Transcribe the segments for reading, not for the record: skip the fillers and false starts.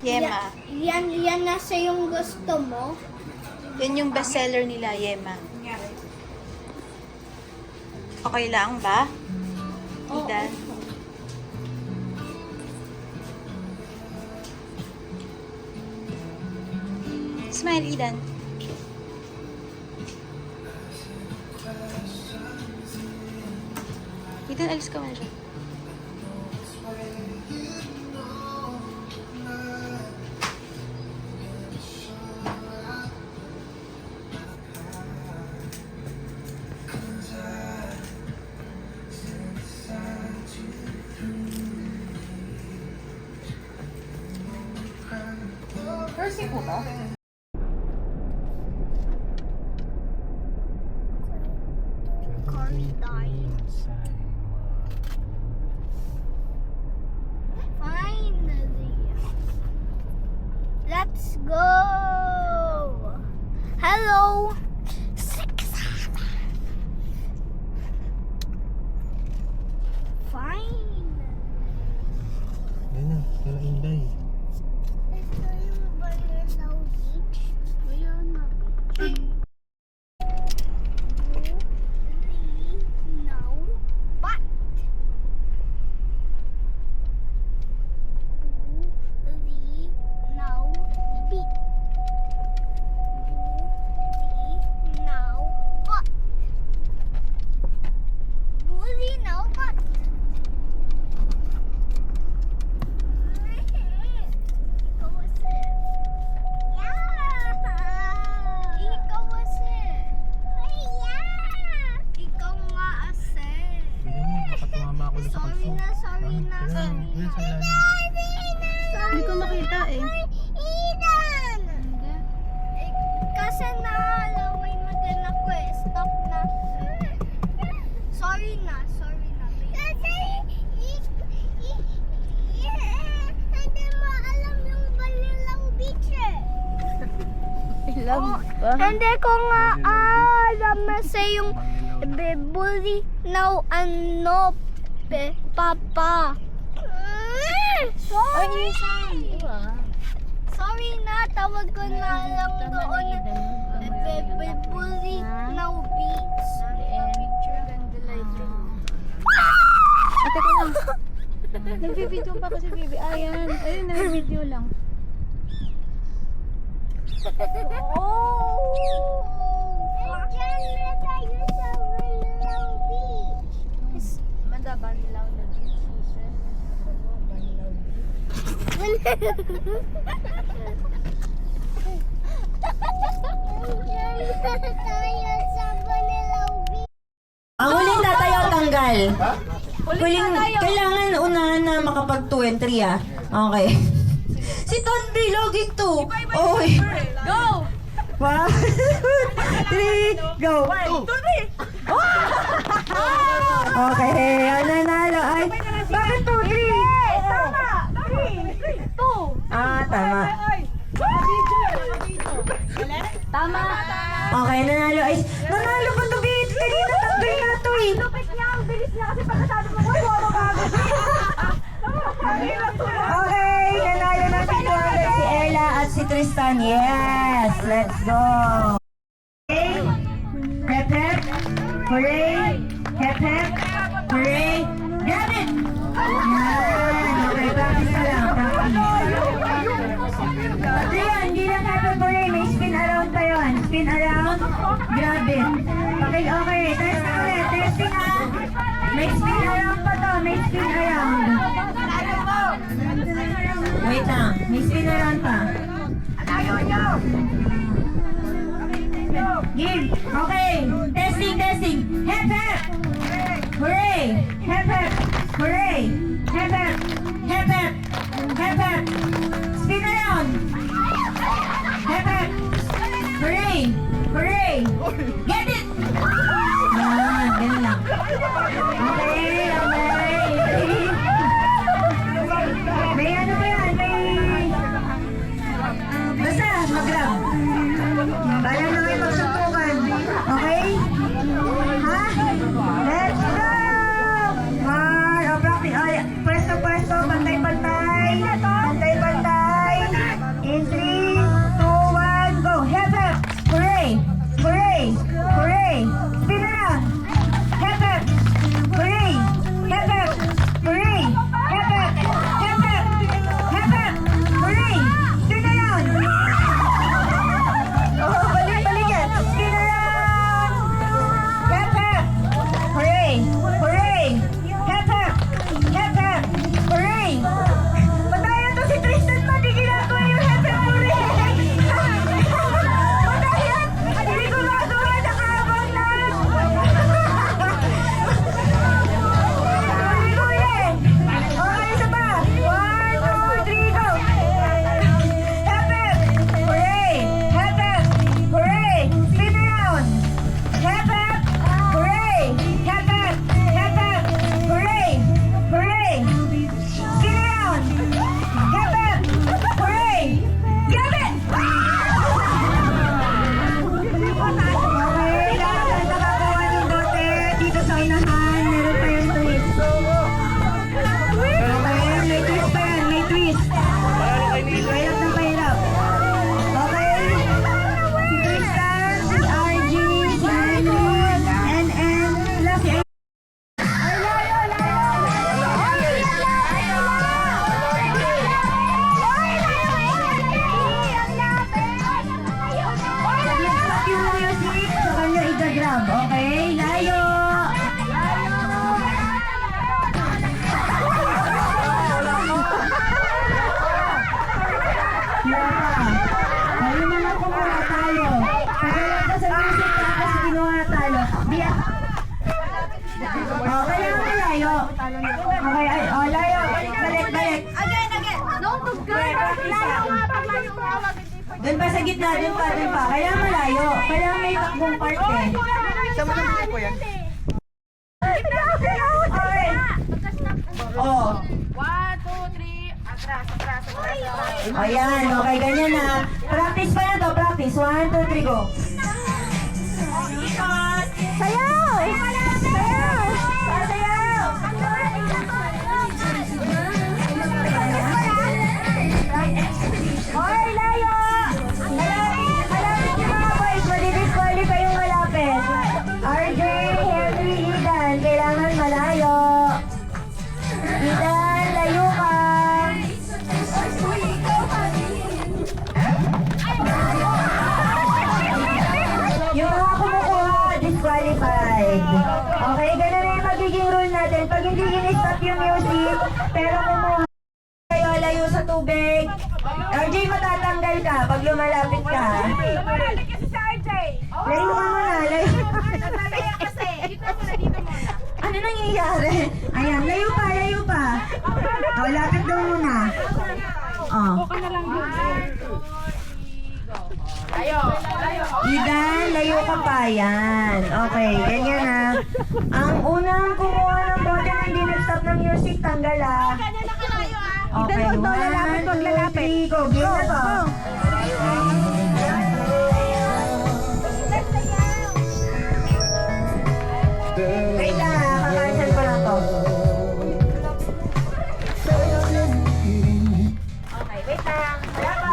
Yema. Yan nasa yung gusto mo. Yan yung bestseller nila, Yema. Okay lang ba? Idan? Smile, Idan. Idan, alis ka muna siya. Percy po ba? Finally. Let's go. Hello. Fine. Yan na, kala Inday. Ito yung Bananaw Beach. Bananaw Beach. Now, but. Now, beat. Now, but. Bully now, but. Ikaw kasi. Yeah! Ikaw kasi. Yeah! Ikaw nga kasi. Tignan mo, baka tumama ako sa Sorry kalso. na, sorry na, sorry Yan, sa na. lalim. Hindi ko makita eh. Ilan! Kasi naalaway na din ako eh. Stop na. Sorry na, sorry na. Kasi, hindi mo alam yung Balilaw Beach eh. Ilam ba? Hindi ko nga alam kasi yung Bully now ano Papa. Sorry. Sorry na, tawag ko na lang doon. Bully now beach. Ate ko lang. Nag-video pa kasi, baby. Ayan. Ayun, nag-video lang. Oh! Diyan na tayo sa Balilaw Beach. Manda, Banilaw na beach. Diyan na tayo sa Balilaw Beach. Ang huling tatayo tanggal. Huling, kailangan unahan na makapag 2 and 3 ah. Okay. Si Tonbi, login to. Oy. Go! 1, 2, 3, go. 2, 3. Okay, ang nanalo ay... Bakit 2, 3? Tama! 3! 2! Ah, tama. Tama! Okay, nanalo ay... Nanalo pa to, Bit. Kanina tanggal na to eh. Lupit niya, ang bilis niya kasi pagkasado mo ko, puro gago. Okay, nanalo na si Jordan, si Ella at si Tristan. Yes, let's go. Okay, hep hep, hooray, hep hep, hooray, grab it! Yan, okay, practice na lang, practice. Adrian, hindi lang hep hooray, may spin around pa yun. Spin around, grab it. Okay, okay, test na ulit, testing ha. May spin around pa to, may spin around. Wait lang, may spin around pa. Give, okay, testing, testing. Hep hep, hooray, hep hep, hooray, hep hep, hep hep, hep hep. Spin around. Hep hep, hooray, hooray. Get it! Yan, ganun lang. Okay, okay. May ano ba yan? Basta, mag-grab. Bala na kayo magsuntukan. Okay? Ha? Let's go! Practice. Ay, pwesto, pwesto. Pantay-pantay. Pantay-pantay. Okay, ay, oh, layo. Balik. Again. No, to girl. Layo nga. Pag layo nga, wag hindi pa. Doon pa sa gitna, doon pa. Kailangan malayo. Kailangan may takbong part eh. Saan mo nabili po yan? Okay. Oh. 1, 2, 3. Atras. Ayan, okay, ganyan na. Practice pa na to, practice. 1, 2, 3, go. Sayaw! Hoy, layo! Malapit yung mga boys, madidisqualify yung malapit. RJ, Henry, Idan, kailangan malayo. Idan, layo ka. Yung mga kumukuha, disqualified. Okay, ganun na yung magiging rule natin. Pag hindi in-stop yung music, pero kumuha kayo layo sa tubig, RJ, matatanggal ka pag lumalapit ka. Lumalalik kasi sa RJ. Layo ka muna, layo. Natatayak kasi. Dito muna. Ano nangyayari? Ayan, layo pa. O, lapit daw muna. Oh. Idan, layo ka pa yan. Okay, ganyan na. Ang unang kumuha ng bote na hindi nag-stop ng music, tanggal ah. Ganyan na kalayo Okay, 1, 2, 3, go. Game na to. Wait lang ha, kakancel ko lang to. Okay, wait lang. Wala pa.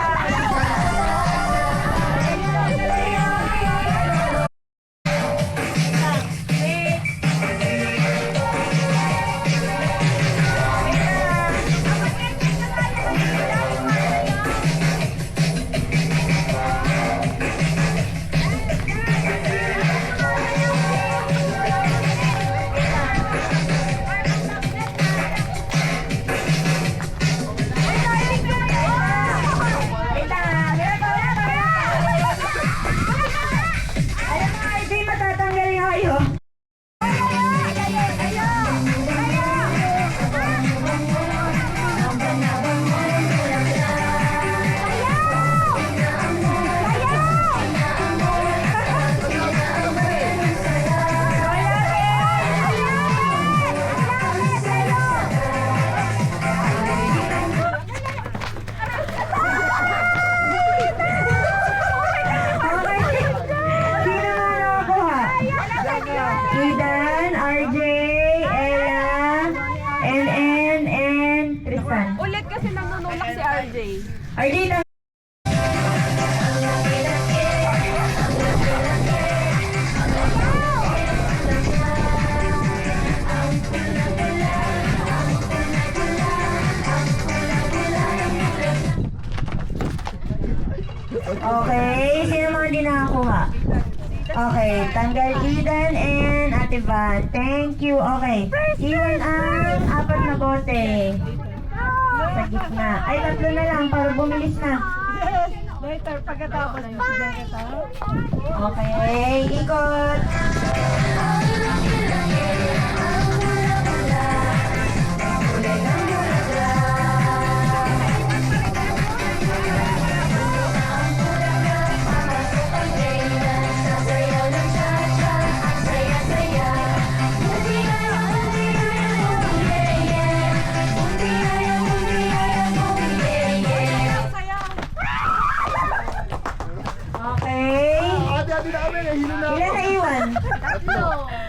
Alam mo, RJ, matatanggal nga kayo. Sino nga nakakuha? Idan, RJ, Ella, NN, and Tristan. Ulit kasi nanunulak si RJ. RJ, okay, sino mga hindi nakakuha? Okay, tanggal Idan and Ate Van. Thank you. Okay, iwan ang 4 na bote. Sa gitna. Ay, 3 na lang para bumilis na. Later, pagkatapos mo siya kita. Okay, ikot. Okay. Hati-hati na kami, hilo na Ilan na iwan?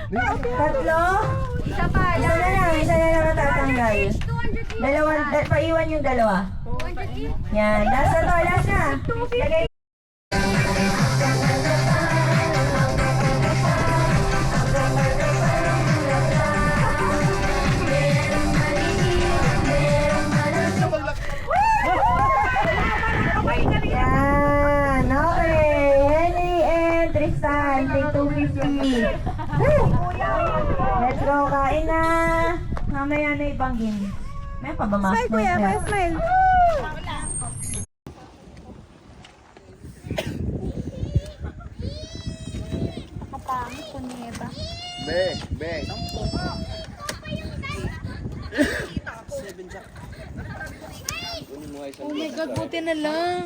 3? Isa pa. Isa na lang matatanggal. 2, paiwan yung 2. Yan, last na to, last na. Lagay. Yan, okay. Henry and Tristan, take 250. Woo! Let's go, kain na. Mamaya na ibang game. May pa ba mas? Smile kuya, kuya smile. Nakapangit ko niya ba? Be. Oh my God, buti na lang.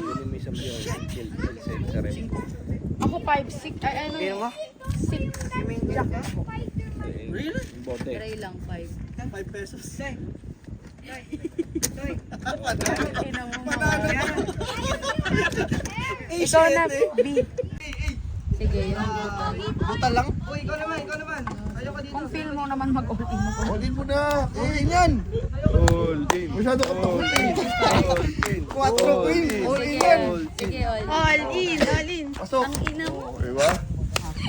Ako 5'6". Ay, ano? Kaya mo? 6. Really? Try lang 5. 5 pesos. Ikaw na, B. Sige, yun. Buta lang? Uy, ikaw naman. Ayoko dito. Kung feel mo naman mag-all-in mo. All in mo na. All in yan. All in. Masyado ka pa all in. 4 win. All in yan. Sige, all. All in. Pasok. Ang ina mo. Diba?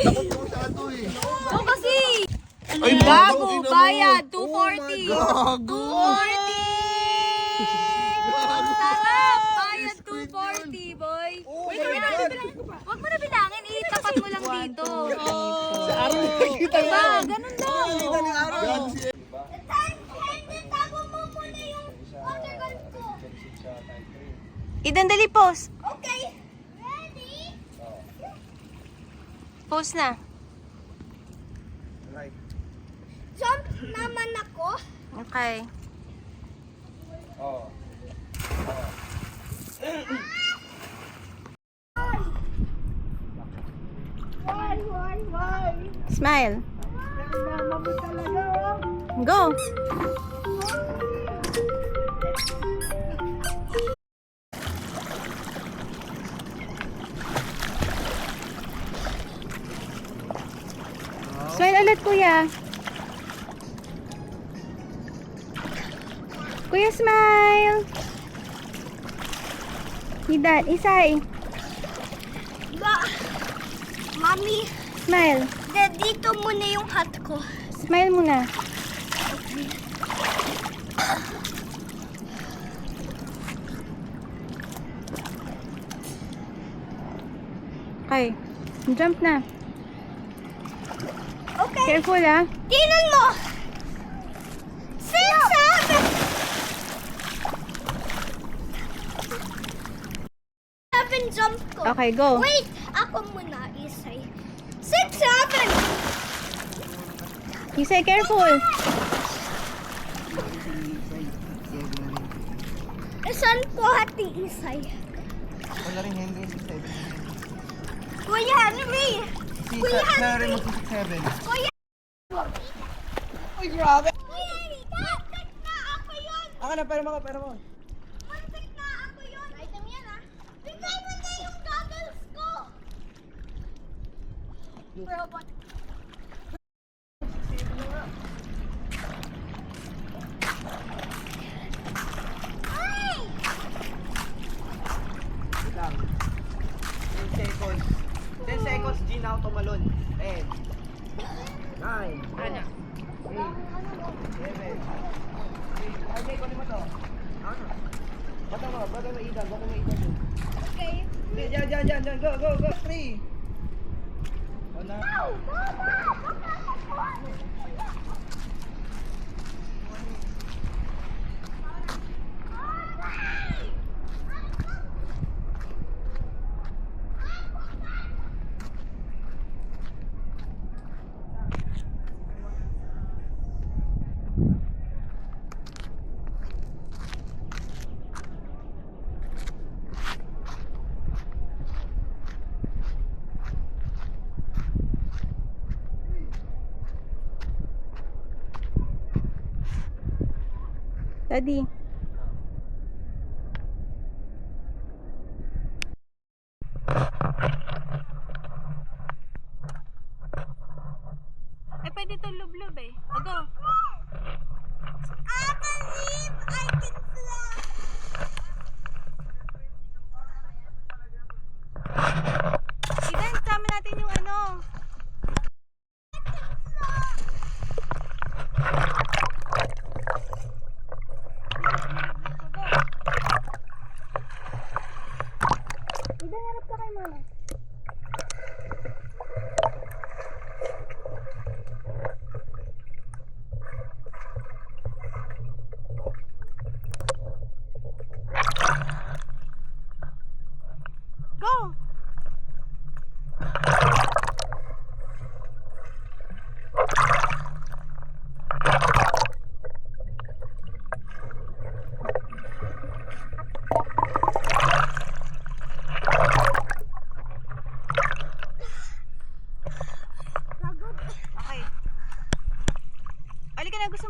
Takot ko sa ato eh. Ito kasi. Ay, Gago, ina mo. bayad. 240. Gago. 240. Ang sarap. Bayad 240, boy. Wait, wag mo na bilangin. Itapat mo lang dito. Sa araw na nakikita Diba? yan. Ganun lang. Yan si Tago mo muna yung water gun ko. Idan, dali, pause. Okay. Ready? Pause na. Jump naman ako. Okay. Smile. Go. Smile ulit, kuya. Kuya, smile. Idan, Isay. Mami, Smile. dito muna yung hat ko. Smile muna. Okay. Jump na. Okay. Careful, ah. Tingnan mo. 7 jump ko. Okay, go. Wait, ako muna, Isay. 6, 7. Isay, careful. Saan ko hati, Isay? Wala rin Henry. Kuya Henry! Kuya Henry! Kuya! Uy, grabe. Kuya Henry, muntik na ako yun! Ako na, pera mo. Muntik na ako yun! Item yan, ah. Bigay mo na yung goggles ko! Robot. Ay! 10 seconds. 10 seconds, G na ako tumalon. 10. 9. Ano? 8. 7. Okay, kunin mo to. Ano? Bata mo, Idan. Okay. Diyan. Go. 3. Wala. Daddy. Eh, pwede itong lublob eh. Go. I believe I can fly! Idan, tama natin yung ano.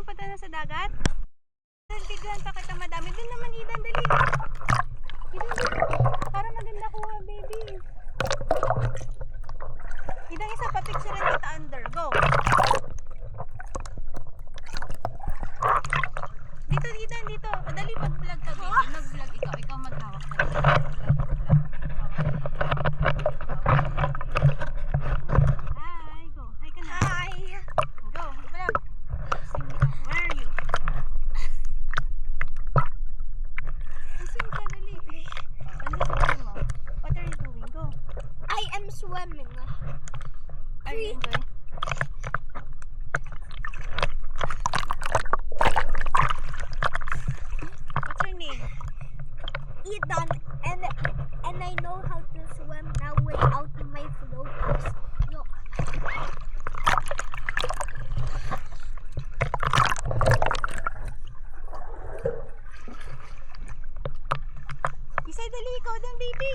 punta na sa dagat? Bigyan pa kita madami. Doon naman, Idan, dali. Idan, dali. Para maganda kuha, baby. Idan, isa pa picture kita under. Go. Dito, Idan, dito. O, dali, mag-vlog ka, baby. Mag-vlog ikaw. Ikaw maghawak ka. Hi, go. Hi ka na. Hi. Go, vlog. Sing ka. Where are you? Sing ka, dali. Ano sabihin mo? What are you doing? Go. I am swimming. Are you enjoying? What's your name? Ethan, and I know how to swim now without my floaters. Look. Isay, dali. Ikaw din, baby.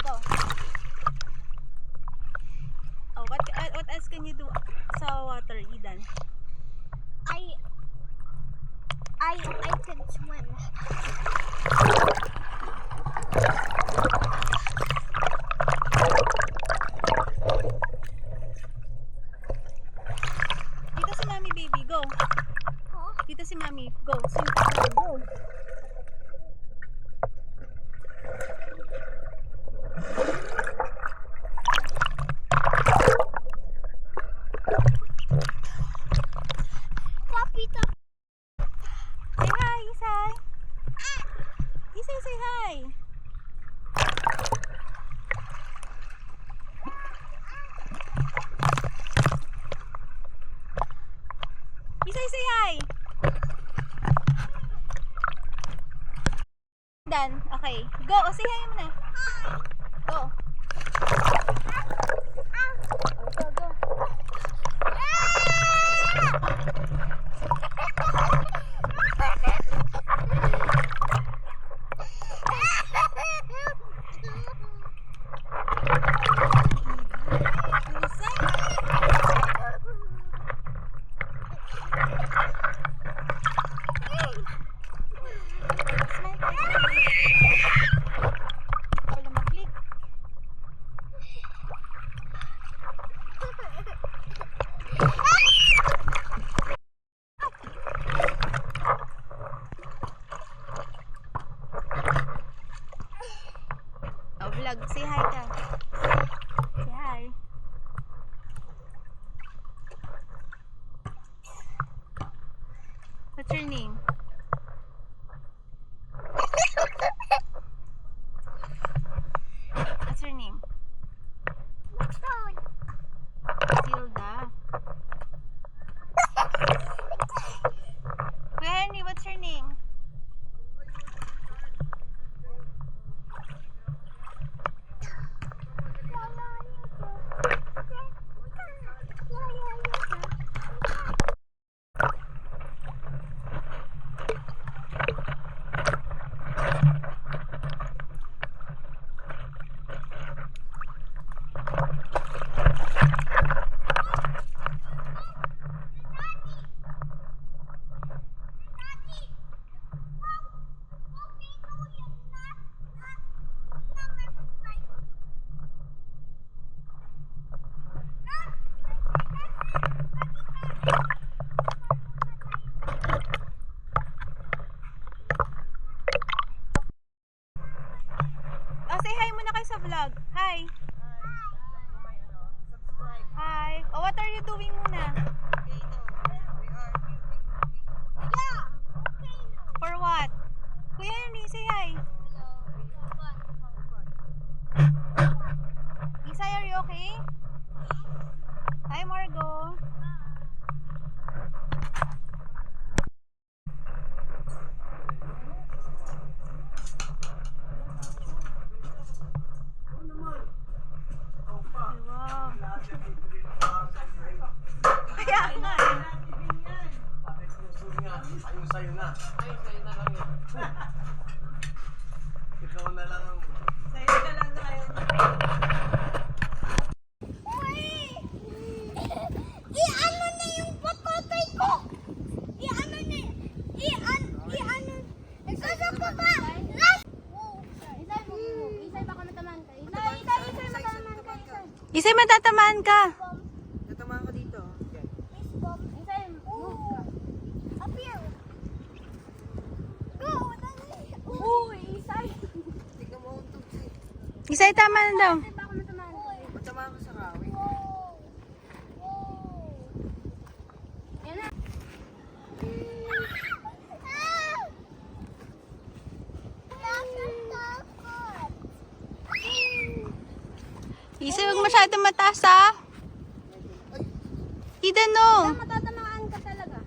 Go. Oh, what else can you do sa water, Idan? I can swim. Dito si Mami, baby. Go. Huh? Dito si Mami. Go. Swim ka naman. Go. Papita. Say hi, Isay. Isay, say hi. Isay, say hi. Done. Okay. Go. O, say hi mo na. Go. Go, go. Wala mag-click. Oh, vlog. Say hi ka. Say hi. What's your name? What's your name? Tilda. Kuya Henry, what's your name? Oh, say hi muna kayo sa vlog. Hi. Hi. Oh, what are you doing muna? For what? Kuya Henry, say hi. Isay, are you okay? Hi, Margo. Wow. Kaya nga eh. Ayun sa'yo na. Ayun sa'yo na lang yun. Ikaw na lang ang... Sa'yo ka lang ngayon. Ano na yung pakotoy Isay, matatamaan ka. Natamaan ko dito. Okay. Please, Bob. Isay, move ka. Up here. Go, dali. Uy, Isay. Tignan mo ang tubig. Isay, tama na daw. Baka matamaan. Matamaan ko sa kawi. Yan na. Isay, huwag masyadong mataas ah. Idan no. Matatamaan ka talaga.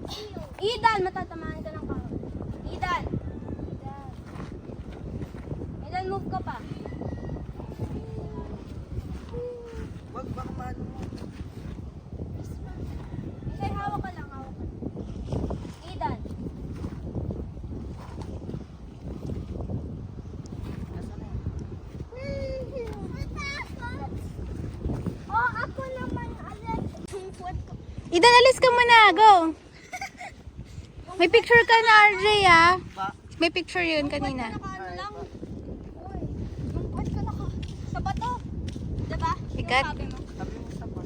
Idan, matatamaan ka ng kahoy. Idan. Idan, move ka pa. Wag baka maano mo. Isay, hawak ka lang, hawak ka. Idan. Oh, ako naman, alas. Yung puwet ko. Idan, alis ka muna. Go. May picture ka na, RJ ah. May picture yun kanina. Nakaano lang. Uy, yung puwet ko sa bato. Diba? Ikat. Yung sabi mo. Sabi mo sa pa.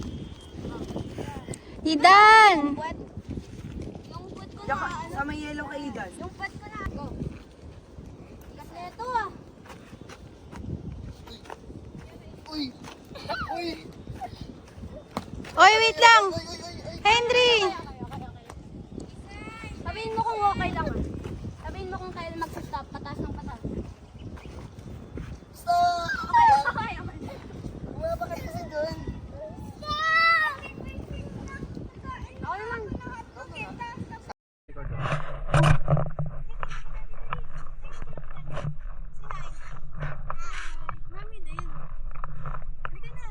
Idan. Puwet. Yung puwet ko Diyan ka, na, sa may yellow kay Idan. yung puwet ko na. Go. Ikat na ito ah. Uy! Uy! Oy, wait lang. Henry. Sabihin mo kung okay lang ah. Sabihin mo kung kailan mag-stop. Pataas ng pataas. Stop! Okay, okay, okay. Bumaba ka kasi doon. Stop! Ako naman. Okay, Mami din. Halika na.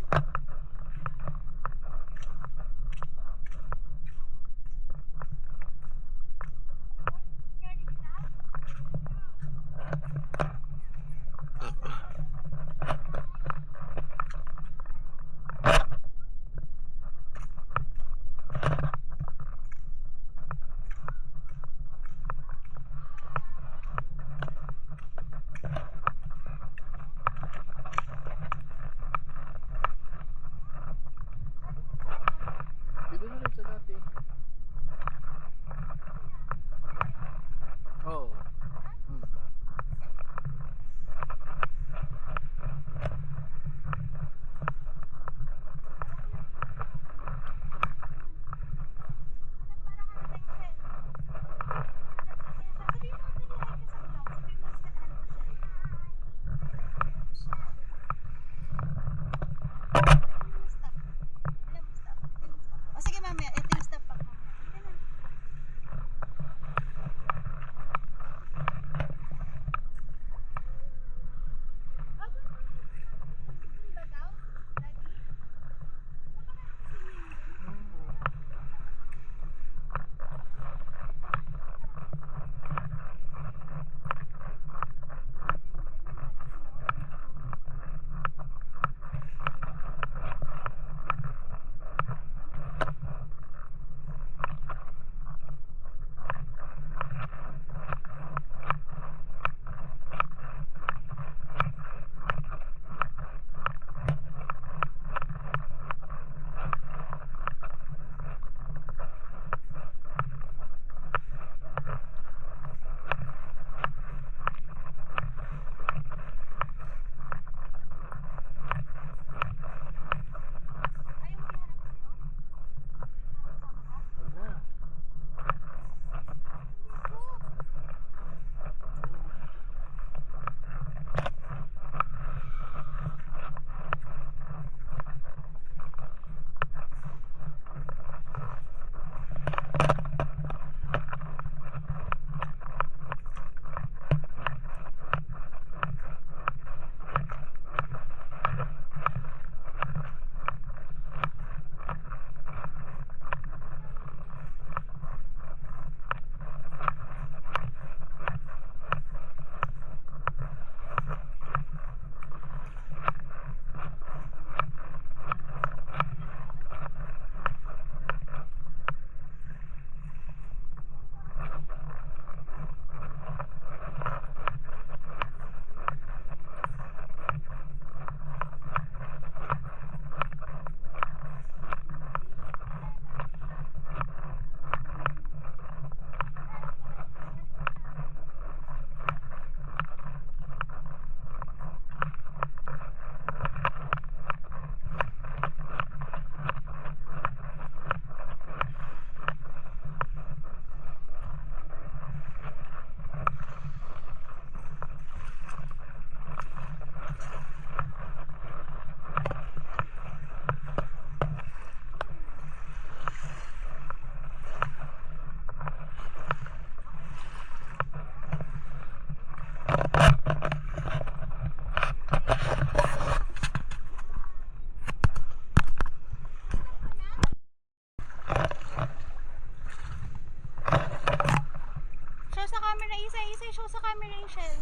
Isay, show sa camera yung shell.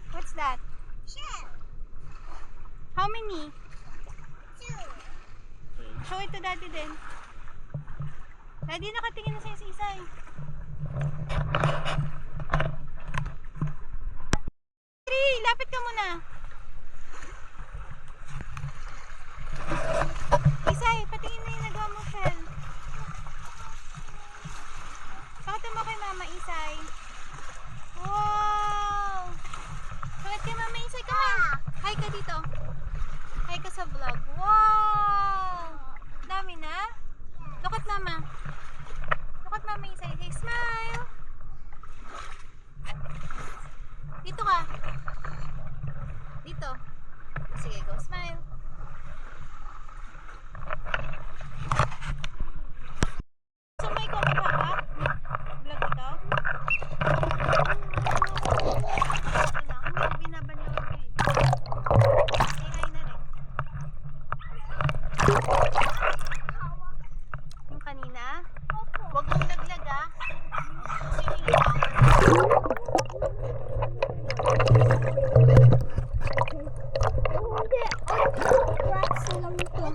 What's that? Shell. How many? 2. Show it to daddy din. Daddy, nakatingin na sa'yo si Isay. Three, lapit ka muna. Isay, patingin na yung nagawa mo shell. Pakita mo kay Mama Isay. Wow! Pakita kay Mama Isay, come on. Hi ka dito. Hi ka sa vlog. Wow! Dami na. Look at Mama. Look at Mama Isay. Hey, smile. Dito ka. Dito. Sige, go. Smile. So, may ikaw maghahap? Vlog ito? Ito lang. Hindi, binabanlaw ko eh. Say hi na rin. Yung kanina? Huwag mong laglag ah. Swimming lang. Rocks lang ito.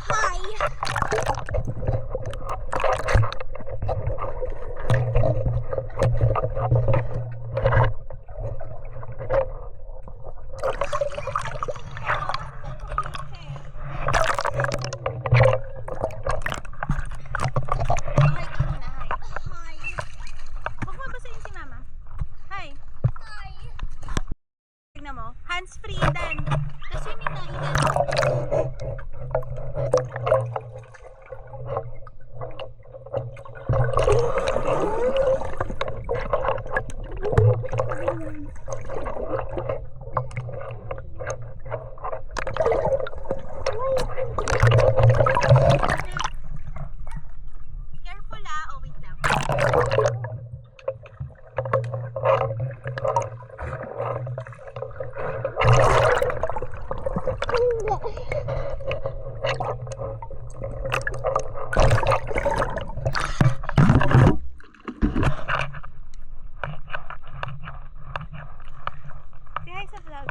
Hi. Hi ka muna, hi. Hi. Huwag mo basahin si Mama. Hi. Hi. Tignan mo. Hands free, Idan. Na-swimming na, Idan. Careful ah. Oh, wait lang. Say hi sa vlog.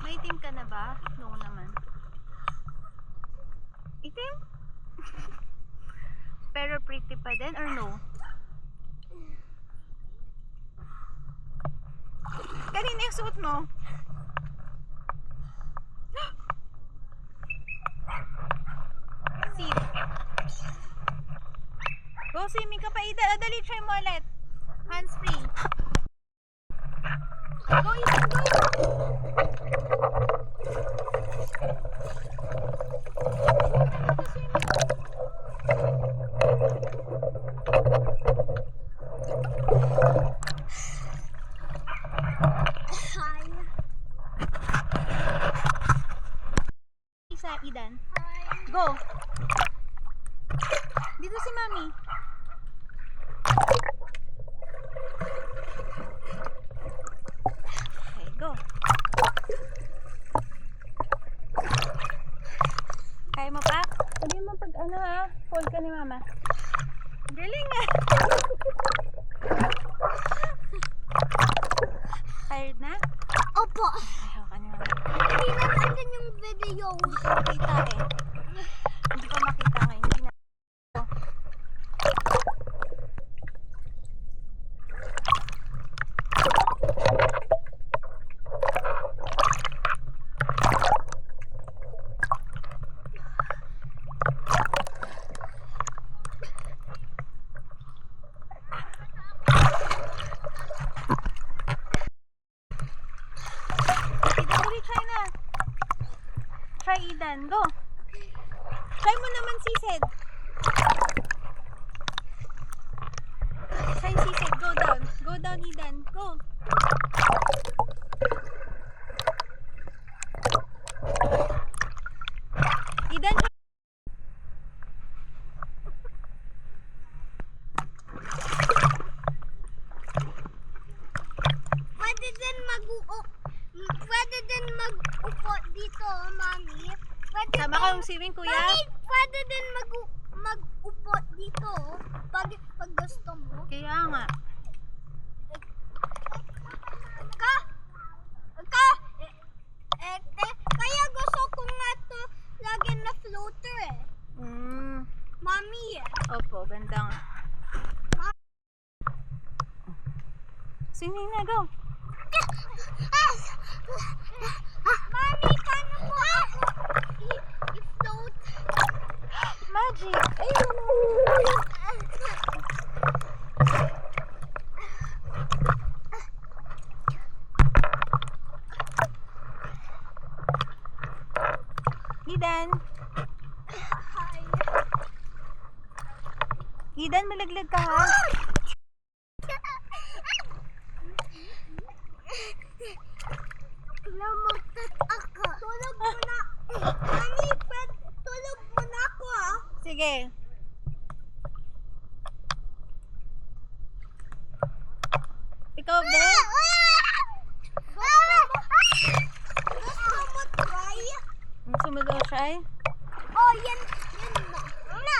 May itim ka na ba? No naman. Itim? Pero pretty pa din or no? Kanina yung suot mo? Seed. Go swimming ka pa, Ida. Dali, try mo ulit. Hands free. Go, Ida, go! Hi. Isa, Idan. Hi. Go! Dito si Mami. Okay, go. Kaya mo pa? Sabi mo pag ano ha, hold ka ni Mama. Galing ah! Tired na? Opo. Ayaw ka ni Mama. Hindi na natin yung video. Hindi ko makita eh. Hindi ko makita ngayon. Hindi na. Try na. Try Idan. Go. Try mo naman sised. Try sised. Go down. Go down Idan. Go. Idan. Pwede din mag-upo dito, Mami. Sama ka yung swimming, kuya? Mami, pwede din mag-upo dito pag gusto mo. Kaya nga. Kaya gusto ko nga to lagi na floater eh. Mami Opo, ganda nga. Swimming na, go. Mami, paano mo ako i-float? Magic. Idan. Idan, malaglag ka ha. Namutot ako. Tulog muna. Mami, tulog muna ako ah. Sige. Ikaw, Be? Gusto mo try? Gusto mo daw try? Oh, yan na.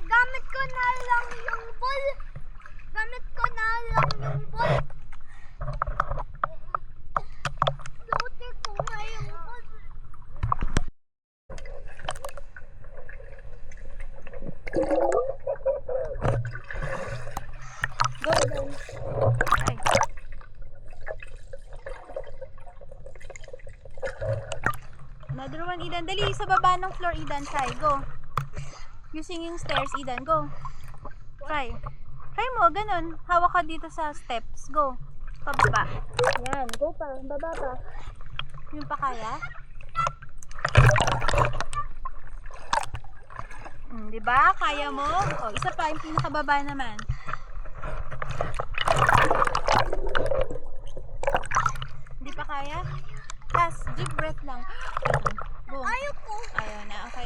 Gamit ko na lang yung ball. Floater ko na yung ball. Go, Idan. Ay. Another one, Idan. Dali, sa baba ng floor, Idan. Try, go. Using yung stairs, Idan. Go. Try. Try mo, ganun. Hawak ka dito sa steps. Go. Pababa. Yan, go pa. Baba pa. Yung pa kaya? Diba? Kaya mo? O, isa pa. Yung pinakababa naman. Hindi pa kaya? Pass. Deep breath lang. Go. Ayoko. Ayaw na. Okay.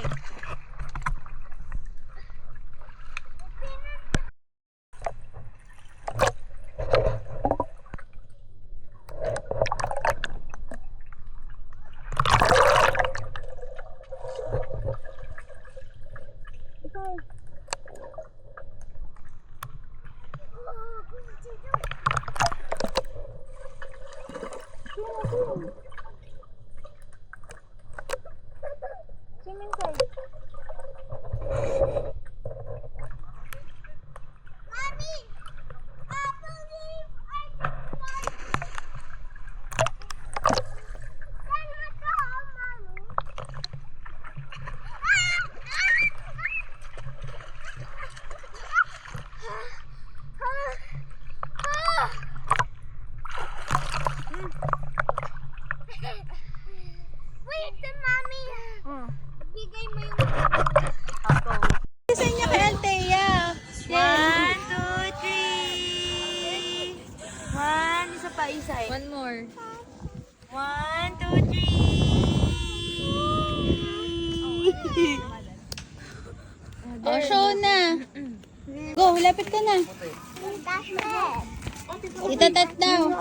Swim inside. Mommy, I believe I can fly. Can I go, Mommy? Wait, Mommy. Bigay mo yung Ako. Isa niya kay Althea. 1, 2, 3. 1, isa pa, isa. One more. 1, 2, 3. Oh, show na. Go, lapit ka na. Itatat daw.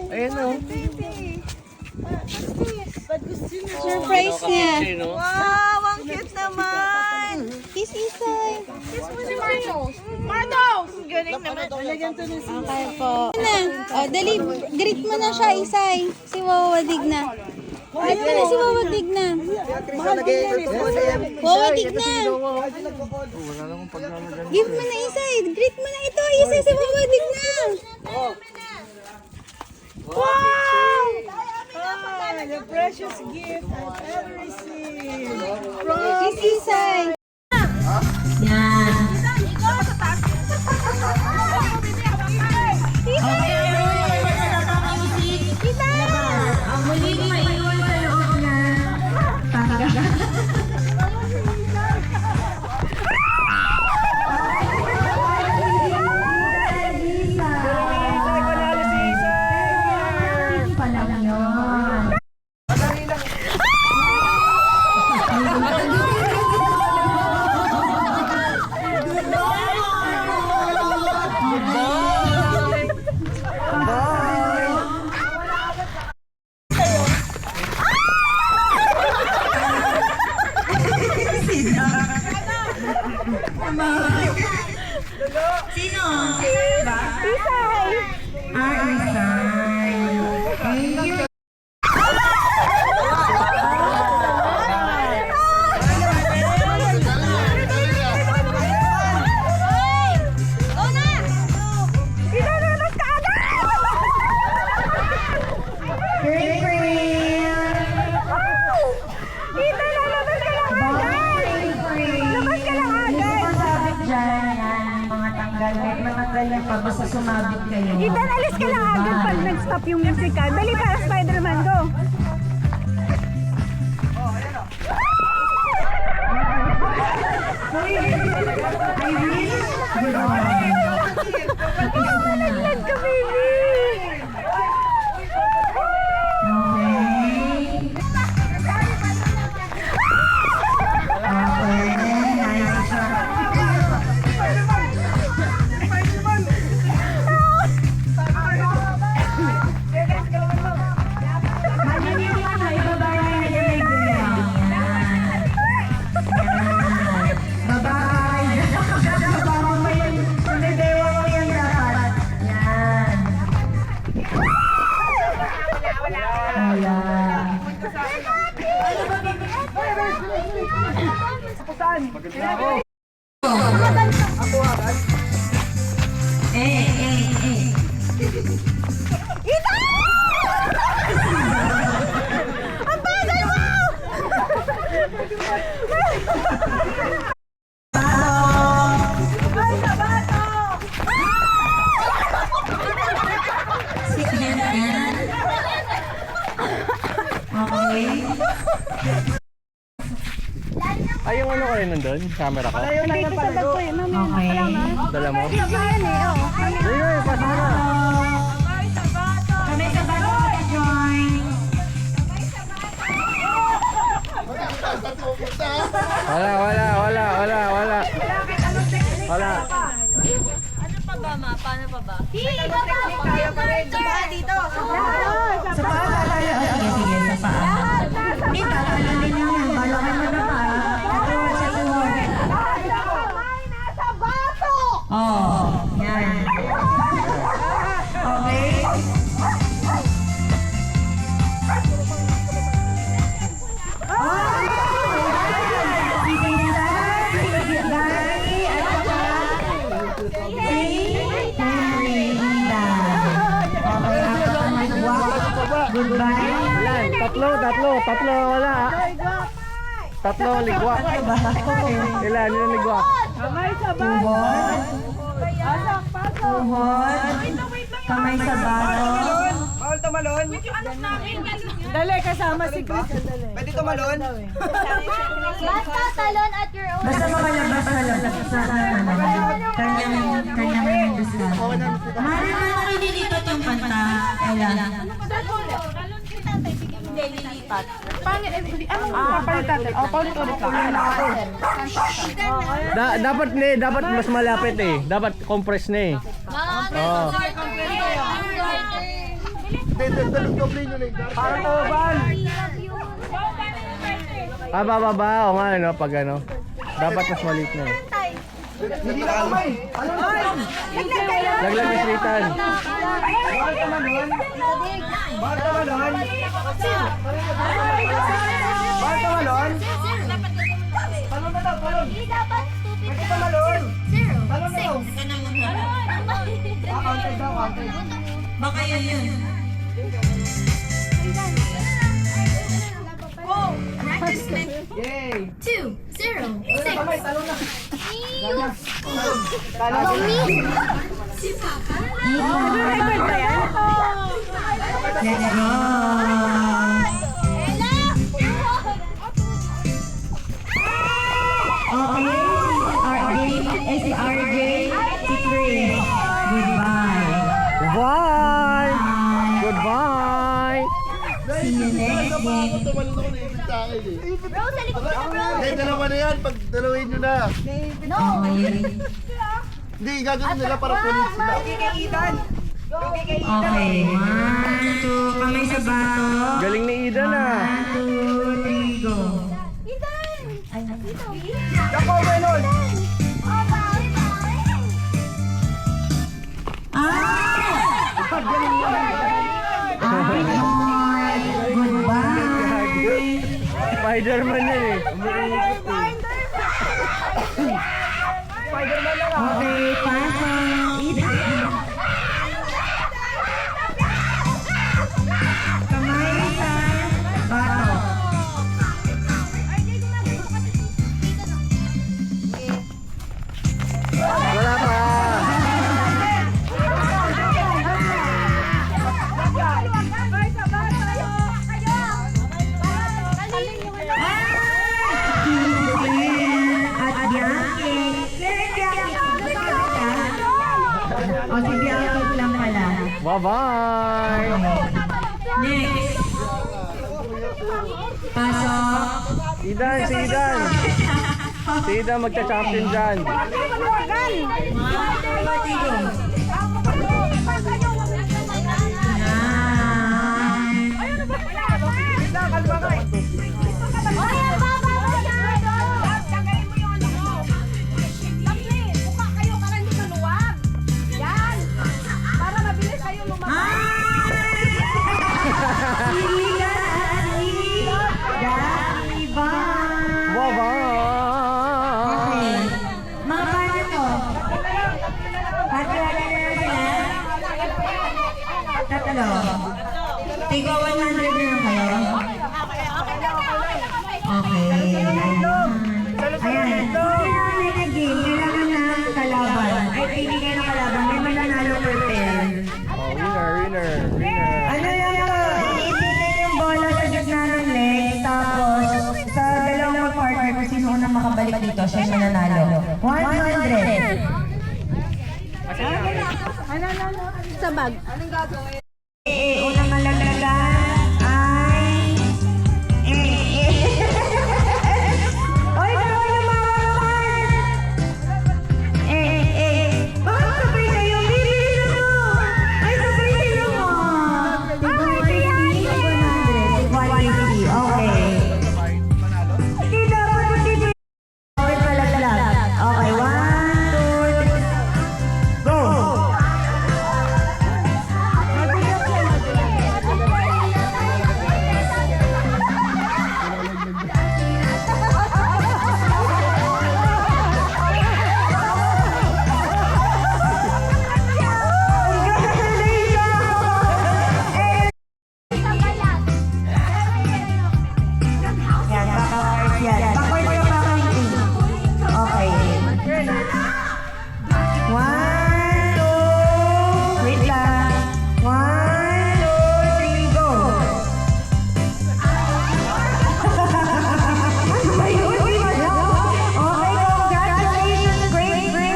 Ayan o. Surprise niya. Wow, ang cute naman. Kiss Isay. Kiss mo si Mardos. Mardos! Galing naman. Okay po. Na. O, dali. Greet mo na siya, Isay. Si Wawadig na. Greet mo na si Wawadig na. Wawadig na. Give mo na, Isay. Greet mo na ito, Isay. Si Wawadig na. Wow! The precious gift I've ever received. Kiss Isay. Yan. Ang muling maiwan sa loob na palang yun. Sino? Sino ba? Isay! Isay. Thank you. Basta sumabit kayo. Ethan, alis ka lang agad pag nag-stop yung musical. Dali para Spider-Man, go! Nalaglag ka, baby! Ay, yung ano kayo nandun? Camera ko? Nandito sa bag ko eh. Mamaya na. Dala mo? Yan eh, oh. Sige, pass mo na. Kami sa bago ka-join. Wala. Wala. Sa paa tatalo. Sige, sa paa. Hindi, tatalulin lang yan. Balakan mo na pa. Sa tuhod. Oo, yan. Okay. Goodbye. Ilan? Tatlo, wala. Tatlo, ligwak. Ilan? Ilan ligwak? Kamay sa bag. Tuhod. Tuhod. Kamay sa bato. Bawal tumalon. Dali, kasama si Chris. Pwede tumalon. Basta talon at your own. Basta makalabas sa kanyang gusto. Mahal na nakililipat yung kanta. Ella. Dapat mas malapit eh. Dapat compress na eh. Oo. Parang oval. Bababa o nga ano pag ano. Dapat mas maliit na eh. Hindi na kamay. Laglag ni Sritan. Bawal tumalon. Bawal tumalon. Bawal tumalon. Talon na daw, talon. Pwede tumalon. Talon na daw. Counted daw, counted. Baka yun. Yay! 2, 0, Kamay, talon na. Record ba yan? Let's go. Okay, si RJ, si Chris. Goodbye. Bye! Goodbye! See you next game. Bro, sa likod ka, bro. Eh, dalawa na yan. Pag dalawin nyo na. Okay. Hindi, gagawin nila para pulit sila. Okay, 1, 2, kamay sa bato. Galing ni Eden ah. 1, 2, 3, go. Jacob, Enon. Spider-Man yan eh. Okay, pasok. Ethan. Kamay sa bato. Wala pa. At Bianchi. Meron Bianchi. O, si Bianchi lang pala. Bye-bye. Next. Pasok. Idan, si Idan. Si Idan magcha-champion dyan. Bye-bye. Mga paano to? Pati-wala na lang sila? Tatlo. Tigo 100 na lang kayo? Okay. Ayan. Kailangan na game. Kailangan na kalaban. Ay, pili kayo ng kalaban. May mananalo per pair. Oh, winner. Ano yan to? Iipilin yung bola sa gitna ng leg. Tapos, sa dalawang mag-partner, kung sino unang makabalik dito, siya yung mananalo. 100. Sa bag. Unang malaglagan ay... Oy, gawin yung mga naman! Bakit sabay kayo? Bibili na mo! Ay, sabay kayo mo! 150, 150, okay. Hindi dapat hindi. Bawit malaglag. Okay, 1, 2, 3, go! Yan, backwards yan. Backwards ka pa kami. Okay. 1, 2, wait lang. 1, 2, 3, go! Okay, congratulations, great brain!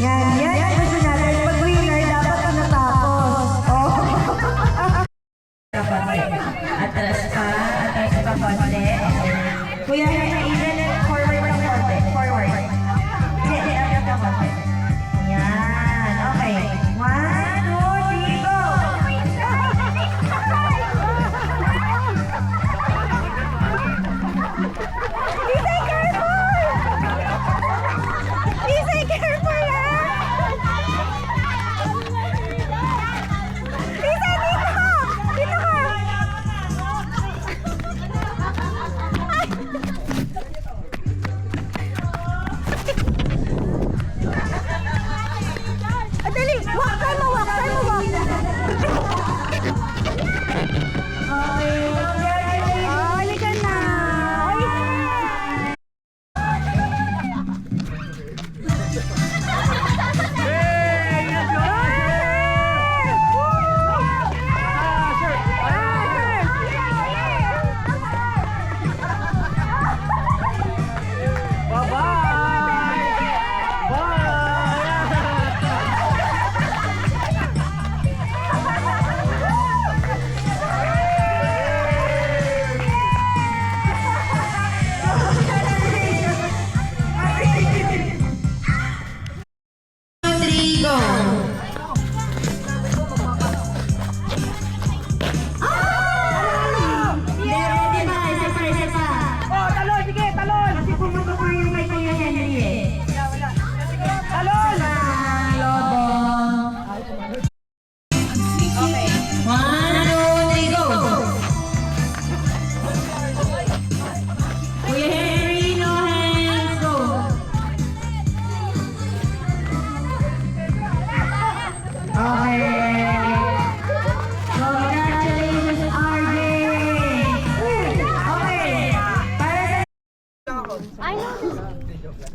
Yan. Gusto natin, pag winner, dapat natapos. Oh. Atras pa konti. Kuya, forward lang konti. Forward. Hindi, atras ka konti. Yan. Okay. 1, 2, 3, go! Isay, careful! Isay, dito ka!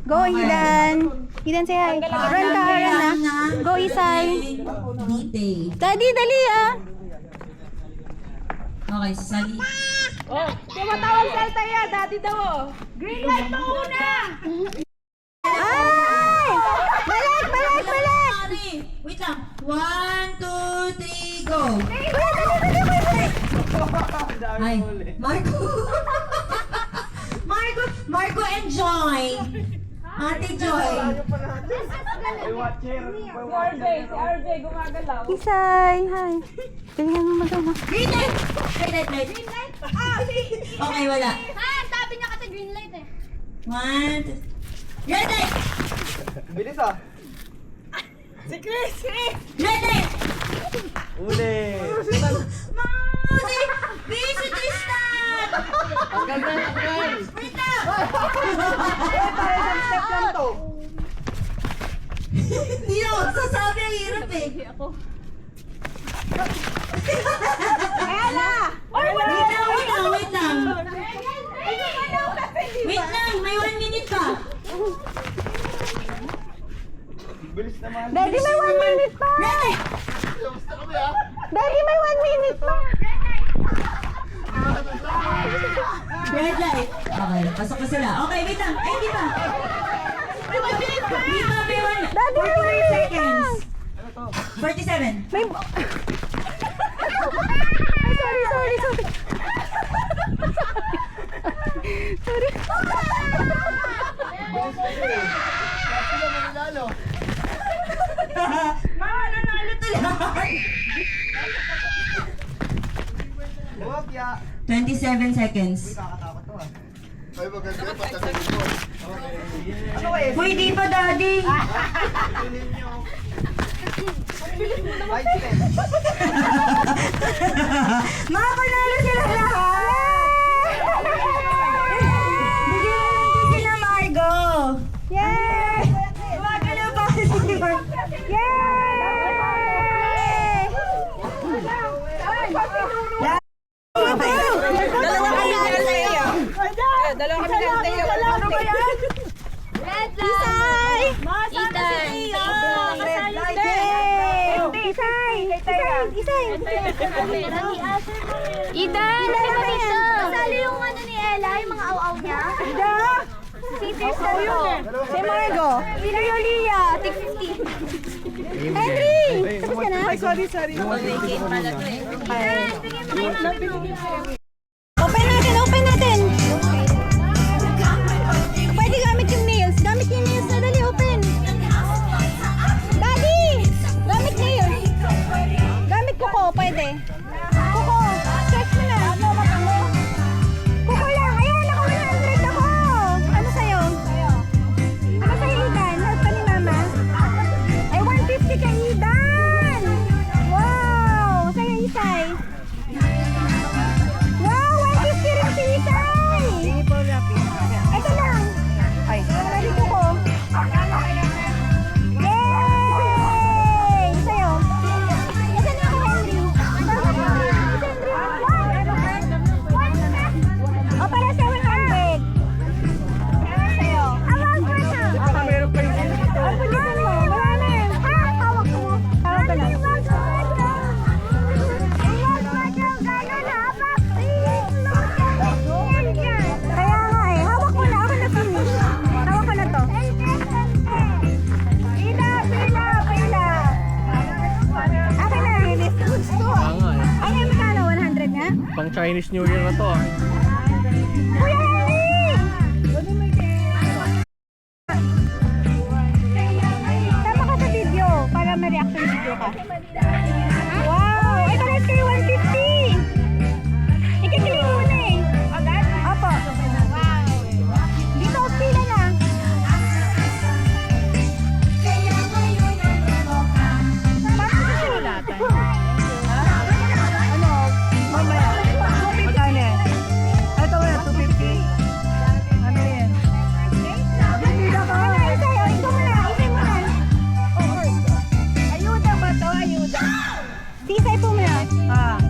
Go, Hidan. Hidan, say hi. Run ka, run na. Go, Isay. Dite. Daddy, dali ah. Okay, sali. Tumatawag salta yan, dati daw. Green light pa una! Ay! Balik, balik, balik! Wait lang. 1, 2, 3, go! Ay, Marco! Marco and Joy! Ate Joy! RJ, gumagalaw. Isay, hi. Galingan mo mag-ama. Green light! Green light, light. Okay, wala. Sabi niya kasi green light eh. 1, 2, red light! Bilis ah. Si Chris! Red light! Uli. Mami! Busy Tristan! Ang ganda ng girl. Wait lang! Step lang to. Hindi na ako sasabi ang hirap eh. Ella! Wait lang. Wait lang, may 1 minute pa. Bilis naman. Daddy, may 1 minute pa. Red light! Daddy, may 1 minute pa. Red light! Okay, pasok na sila. Okay, wait lang. Ay, di ba? May 1 minute pa! Di ba, may 1 Daddy, may 1 minute seconds. 47. May... Ay, sorry. Sorry. Mama, nanalo tuloy. Huwag ya. 27 seconds. Kakatakot to ah. Ay, maganda yun. Patagalin mo. Ano eh? Uy, di pa, daddy. Bilhin nyo. 5 steps. Mga panalo sila lahat. Bigyan mo ng sila, Margo. Yay! Gumagalaw pa si Margo. Dalawa kami ni Althea. Dalawa kami ni Althea. Ano ba yan? Red light! Isay! Idan! Ano dito? Kasali yung ano ni Ella, yung mga aw-aw niya. Si Tristan to. Si Margo. Si Yolia, tig 50. Henry! Tapos ka na? Ay, sorry. Open natin. Pwede gamit yung nails. Gamit yung nails na dali, open. Daddy! Gamit nails. Gamit kuko, pwede. Kuko, stretch mo na. Kuko lang. Ayan, ako 100 ako. Ano sa'yo? Ano sa'yo, Idan? Help ka ni Mama? Ay, 150 ka, Idan! Wow! Sa'yo, Isay. Wow! 150 rin si Isay! Ito lang. Ay, nalali ko. Yay! Sa'yo. Nasaan na ako, Henry? O, para sa 100. Sa'yo. Awag mo na. Baka meron pa yung Ang pulitan mo. Wala na eh. Hawak mo. Hawak ka na. Kaya nga eh. Hawak mo na. Ako na finish. Hawak ko na to. Pila. Akin na. Ano yung magkano? 100 nga? Pang Chinese New Year na to ah. Kuya Henry! Tama ka sa video para ma-reaction video ka. Wow! Ito rin kayo 150! Ikiklik mo na eh. Opo. Dito, pila na. Paano sa sinulatan? Ano? Mamaya. Ano yan? Ito wala, 250. Ano yan? Pila ka. Ano, Isay? Ikaw mo na. Isay mo na. ayuda ba to? Ayuda. Si Isay po muna.